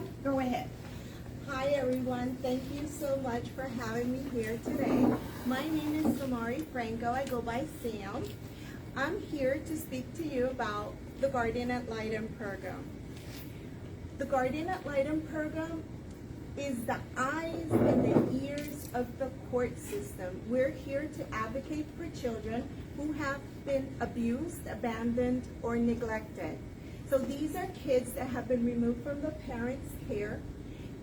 ma'am, go ahead. Hi everyone, thank you so much for having me here today. My name is Samari Franco, I go by Sam. I'm here to speak to you about the Guardian Ad Litem program. The Guardian Ad Litem program is the eyes and the ears of the court system. We're here to advocate for children who have been abused, abandoned, or neglected. So these are kids that have been removed from the parents' care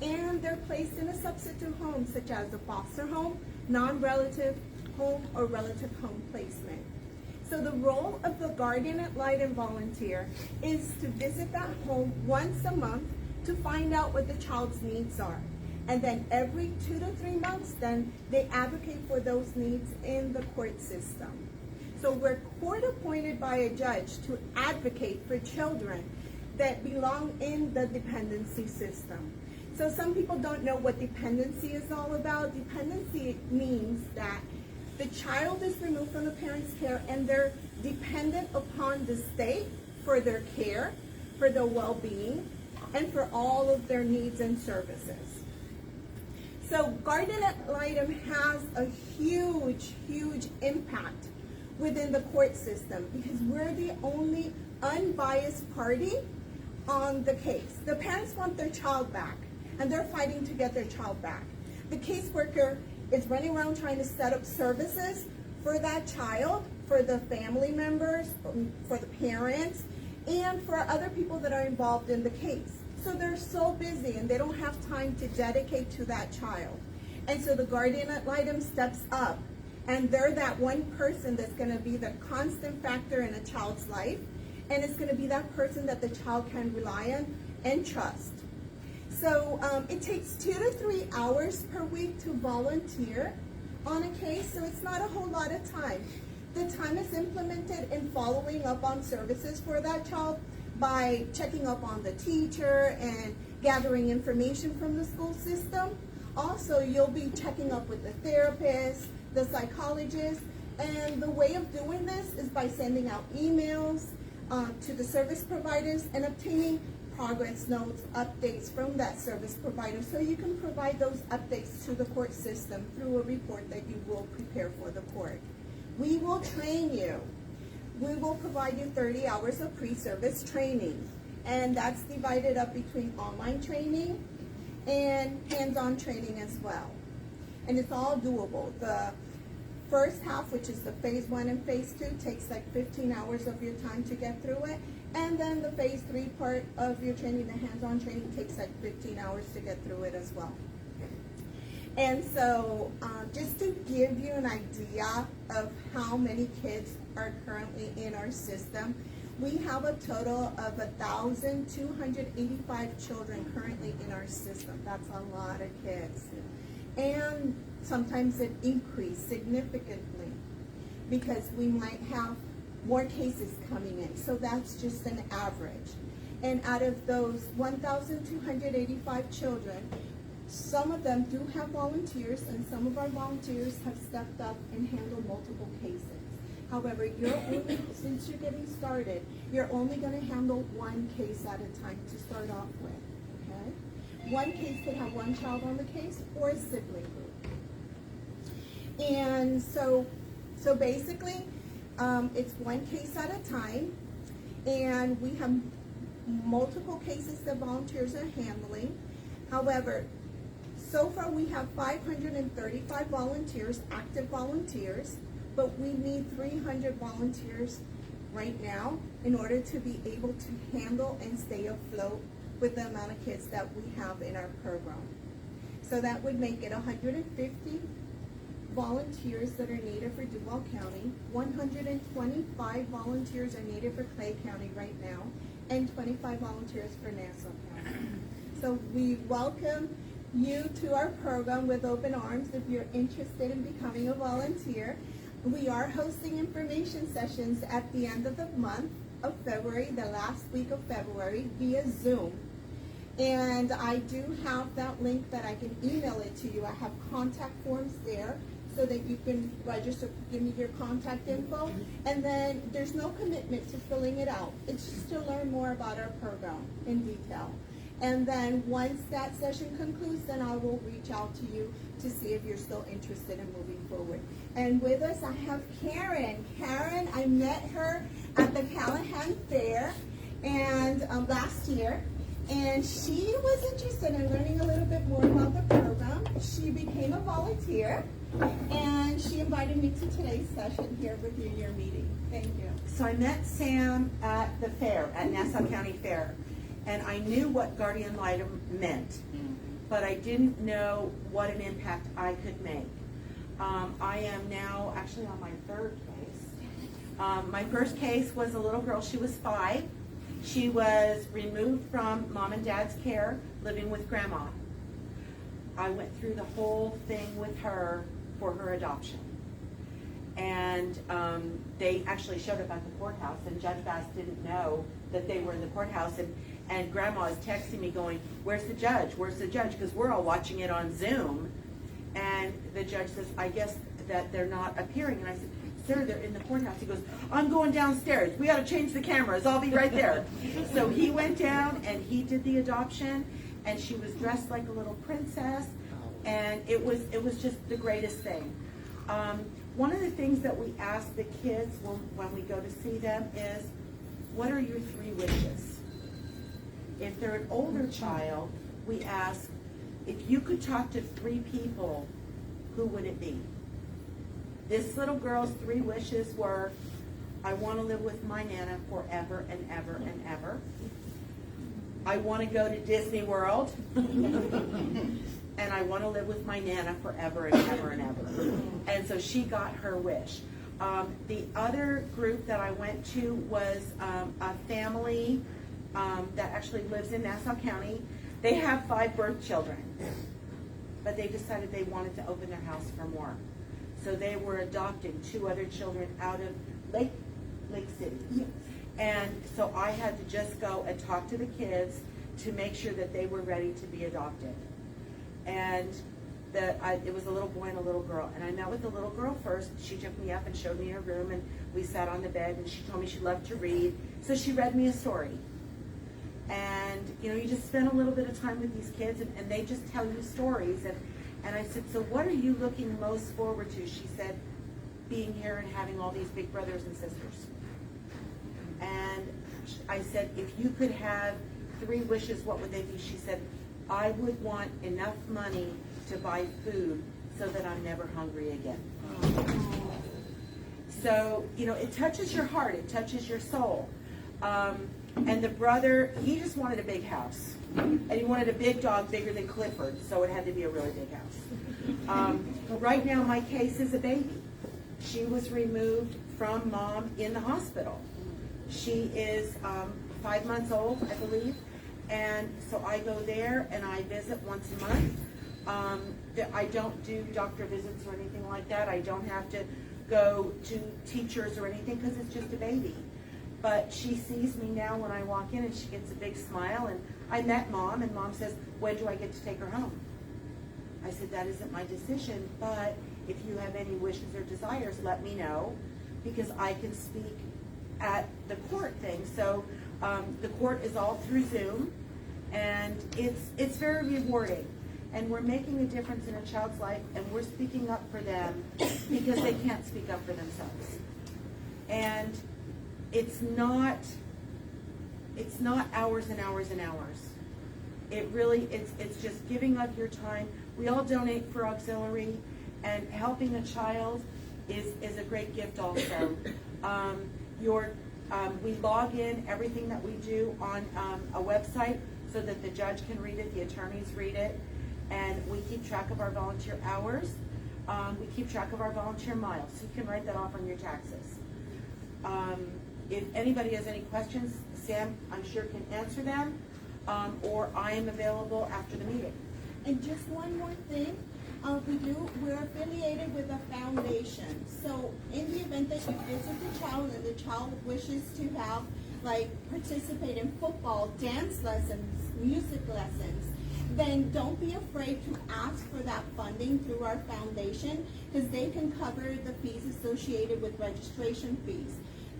and they're placed in a substitute home such as a foster home, non-relative home, or relative home placement. So the role of the Guardian Ad Litem volunteer is to visit that home once a month to find out what the child's needs are. And then every 2 to 3 months, then they advocate for those needs in the court system. So we're court appointed by a judge to advocate for children that belong in the dependency system. So some people don't know what dependency is all about. Dependency means that the child is removed from the parent's care and they're dependent upon the state for their care, for their well-being, and for all of their needs and services. So Guardian Ad Litem has a huge, huge impact within the court system because we're the only unbiased party on the case. The parents want their child back and they're fighting to get their child back. The caseworker is running around trying to set up services for that child, for the family members, for the parents, and for other people that are involved in the case. So they're so busy and they don't have time to dedicate to that child. And so the Guardian Ad Litem steps up and they're that one person that's gonna be the constant factor in a child's life, and it's gonna be that person that the child can rely on and trust. So it takes 2 to 3 hours per week to volunteer on a case, so it's not a whole lot of time. The time is implemented in following up on services for that child by checking up on the teacher and gathering information from the school system. Also, you'll be checking up with the therapist, the psychologist, and the way of doing this is by sending out emails to the service providers and obtaining progress notes, updates from that service provider, so you can provide those updates to the court system through a report that you will prepare for the court. We will train you. We will provide you 30 hours of pre-service training, and that's divided up between online training and hands-on training as well. And it's all doable. The first half, which is the phase 1 and phase 2, takes like 15 hours of your time to get through it. And then the phase 3 part of your training, the hands-on training, takes like 15 hours to get through it as well. And so just to give you an idea of how many kids are currently in our system, we have a total of 1,285 children currently in our system. That's a lot of kids. And sometimes it increased significantly because we might have more cases coming in. So that's just an average. And out of those 1,285 children, some of them do have volunteers, and some of our volunteers have stepped up and handled multiple cases. However, since you're getting started, you're only going to handle one case at a time to start off with. Okay? One case could have one child on the case or a sibling group. And so basically, it's one case at a time, and we have multiple cases that volunteers are handling. However, so far we have 535 volunteers, active volunteers, but we need 300 volunteers right now in order to be able to handle and stay afloat with the amount of kids that we have in our program. So that would make it 150 volunteers that are needed for Duval County, 125 volunteers are needed for Clay County right now, and 25 volunteers for Nassau County. So we welcome you to our program with open arms if you're interested in becoming a volunteer. We are hosting information sessions at the end of the month of February, the last week of February, via Zoom. And I do have that link that I can email it to you. I have contact forms there so that you can register, give me your contact info. And then there's no commitment to filling it out. It's just to learn more about our program in detail. And then once that session concludes, then I will reach out to you to see if you're still interested in moving forward. And with us, I have Karen. Karen, I met her at the Callahan Fair and last year. And she was interested in learning a little bit more about the program. She became a volunteer, and she invited me to today's session here with you, your meeting. Thank you. So I met Sam at the fair, at Nassau County Fair, and I knew what Guardian Litem meant, but I didn't know what an impact I could make. I am now actually on my third case. My first case was a little girl. She was 5. She was removed from mom and dad's care, living with grandma. I went through the whole thing with her for her adoption. And they actually showed up at the courthouse, and Judge Bass didn't know that they were in the courthouse, and grandma is texting me going, "Where's the judge? Where's the judge?" Because we're all watching it on Zoom. And the judge says, "I guess that they're not appearing." And I said, "Sir, they're in the courthouse." He goes, "I'm going downstairs. We got to change the cameras. I'll be right there." So he went down and he did the adoption, and she was dressed like a little princess, and it was just the greatest thing. One of the things that we ask the kids when we go to see them is, what are your 3 wishes? If they're an older child, we ask, if you could talk to 3 people, who would it be? This little girl's 3 wishes were, I want to live with my Nana forever and ever and ever. I want to go to Disney World. And I want to live with my Nana forever and ever and ever. And so she got her wish. The other group that I went to was a family that actually lives in Nassau County. They have 5 birth children, but they decided they wanted to open their house for more. So they were adopting 2 other children out of Lake City. Yes. And so I had to just go and talk to the kids to make sure that they were ready to be adopted. And it was a little boy and a little girl. And I met with the little girl first. She took me up and showed me her room, and we sat on the bed, and she told me she loved to read. So she read me a story. And, you know, you just spend a little bit of time with these kids, and they just tell you stories. And I said, "So what are you looking most forward to?" She said, "Being here and having all these big brothers and sisters." And I said, "If you could have 3 wishes, what would they be?" She said, "I would want enough money to buy food so that I'm never hungry again." So, you know, it touches your heart, it touches your soul. And the brother, he just wanted a big house. And he wanted a big dog bigger than Clifford, so it had to be a really big house. Right now, my case is a baby. She was removed from mom in the hospital. She is 5 months old, I believe. And so I go there and I visit once a month. I don't do doctor visits or anything like that. I don't have to go to teachers or anything because it's just a baby. But she sees me now when I walk in, and she gets a big smile. And I met mom, and mom says, "When do I get to take her home?" I said, "That isn't my decision, but if you have any wishes or desires, let me know, because I can speak at the court thing." So the court is all through Zoom, and it's very rewarding. And we're making a difference in a child's life, and we're speaking up for them because they can't speak up for themselves. And it's not hours and hours and hours. It really, it's just giving up your time. We all donate for auxiliary, and helping a child is a great gift also. We log in everything that we do on a website so that the judge can read it, the attorneys read it, and we keep track of our volunteer hours. We keep track of our volunteer miles, so you can write that off on your taxes. If anybody has any questions, Sam, I'm sure, can answer them, or I am available after the meeting. And just one more thing, we're affiliated with a foundation. So in the event that you visit the child and the child wishes to have, participate in football, dance lessons, music lessons, then don't be afraid to ask for that funding through our foundation, because they can cover the fees associated with registration fees.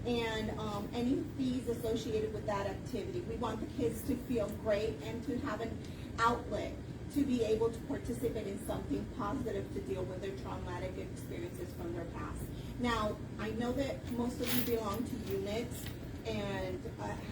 and any fees associated with that activity. We want the kids to feel great and to have an outlet to be able to participate in something positive to deal with their traumatic experiences from their past. Now, I know that most of you belong to units and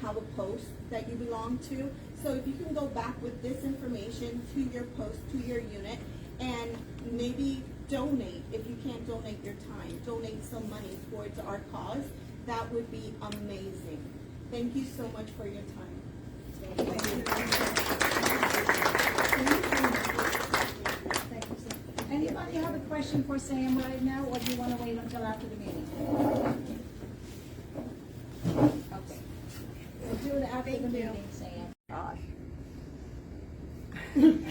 have a post that you belong to. So if you can go back with this information to your post, to your unit, and maybe donate, if you can't donate your time, donate some money towards our cause, that would be amazing. Thank you so much for your time. Thank you, Sam. Anybody have a question for Sam right now, or do you want to wait until after the meeting? Okay. We'll do it after the meeting, Sam. Gosh. Am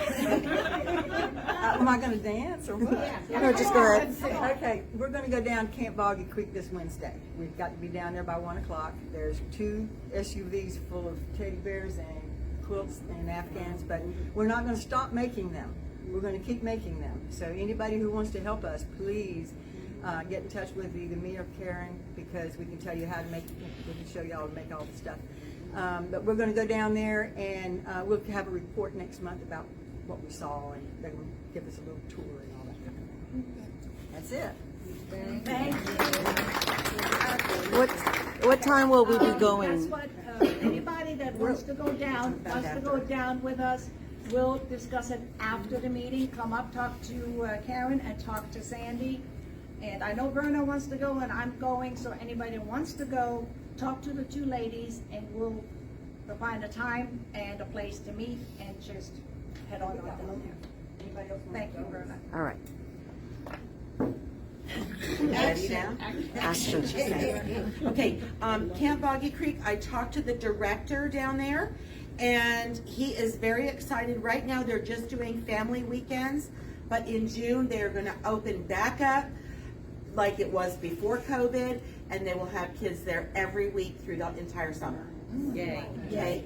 I gonna dance or what? Yeah. No, just go ahead. Okay, we're gonna go down Camp Boggy Creek this Wednesday. We've got to be down there by 1 o'clock. There's 2 SUVs full of teddy bears and quilts and Afghans, but we're not gonna stop making them. We're gonna keep making them. So anybody who wants to help us, please get in touch with either me or Karen, because we can tell you how to make, we can show you how to make all the stuff. But we're going to go down there, and we'll have a report next month about what we saw, and they're going to give us a little tour and all that kind of thing. That's it. Thank you. What time will we be going? That's what, anybody that wants to go down with us, we'll discuss it after the meeting. Come up, talk to Karen, and talk to Sandy. And I know Verna wants to go, and I'm going, so anybody that wants to go, talk to the 2 ladies, and we'll find a time and a place to meet, and just head on down there. Anybody else? Thank you, Verna. All right. Ready now? Action. Okay, Camp Boggy Creek, I talked to the director down there, and he is very excited. Right now, they're just doing family weekends, but in June, they're gonna open back up like it was before COVID, and they will have kids there every week through the entire summer. Yay. Okay,